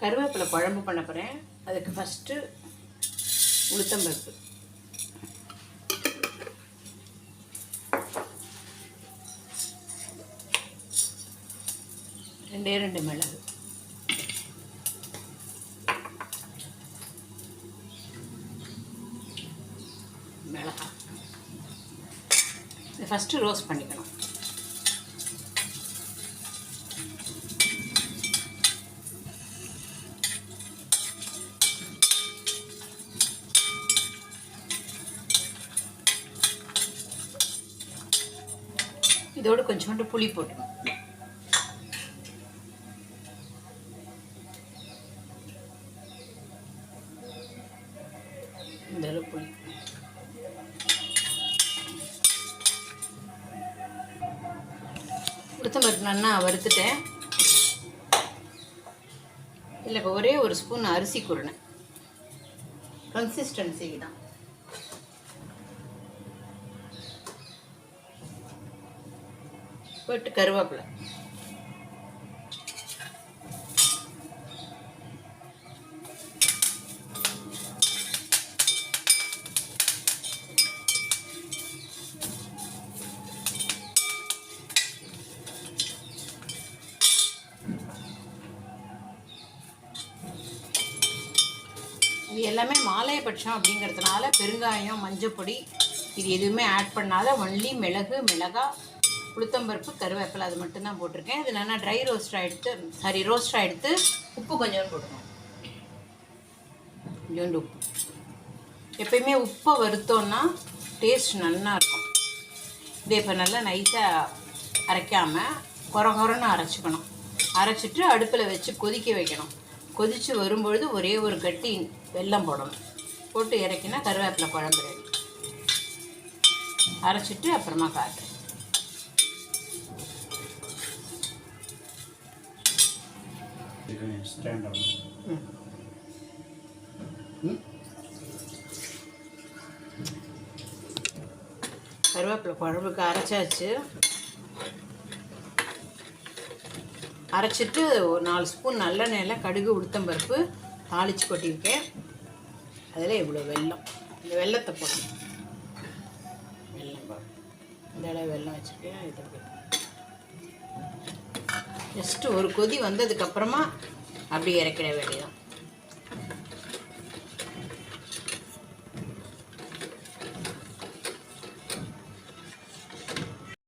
கருவேப்பிலை குழம்பு பண்ண போகிறேன். அதுக்கு ஃபஸ்ட்டு உளுத்தம்பருப்பு, ரெண்டு மிளகு, மிளகாய். இதை ஃபஸ்ட்டு ரோஸ்ட் பண்ணிக்கணும். இதோடு கொஞ்சோண்டு புளி போட்டுக்கணும். இந்த அளவு புளி. உளுத்தம்பருப்பு நல்லா வறுத்துட்டேன். இல்லை, இப்போ ஒரே ஒரு ஸ்பூன் அரிசி குருணை, கன்சிஸ்டன்சிக்கு தான். போட்டு கருவேப்பிலை, இது எல்லாமே மாலையபட்சம் அப்படிங்கிறதுனால பெருங்காயம், மஞ்சப்பொடி இது எதுவுமே ஆட் பண்ணாத ஒன்லி மிளகு, மிளகாய், உளுத்தம்பருப்பு, கருவேப்பிலை அது மட்டும்தான் போட்டிருக்கேன். இது நல்லா ட்ரை ரோஸ்டாக எடுத்து உப்பு கொஞ்சம் போட்டுக்கணும். கொஞ்சோண்டு உப்பு. எப்பயுமே உப்பை வறுத்தோன்னா டேஸ்ட் நல்லா இருக்கும். இதே இப்போ நல்லா நைஸாக அரைக்காமல் குறன்னு அரைச்சிக்கணும். அரைச்சிட்டு அடுப்பில் வச்சு கொதிக்க வைக்கணும். கொதித்து வரும்பொழுது ஒரே ஒரு கட்டி வெல்லம் போடணும். போட்டு இறக்கினா கருவேப்பிலை குழம்பு ரெடி. அரைச்சிட்டு அப்புறமா காட்டுறேன். கருவேப்பிலை குழம்புக்கு அரைச்சாச்சு. அரைச்சிட்டு ஒரு 4 ஸ்பூன் நல்லெண்ணெயில் கடுகு, உளுத்தம்பருப்பு தாளித்து கொட்டியிருக்கேன். அதில் இவ்வளோ வெல்லம். இந்த வெல்லத்தை போடணும். வெல்லம் இந்த அளவு வெல்லம் வச்சுருக்கேன். இது ஜஸ்ட்டு ஒரு கொதி வந்ததுக்கப்புறமா அப்படி இறக்கிட வேண்டியதான்.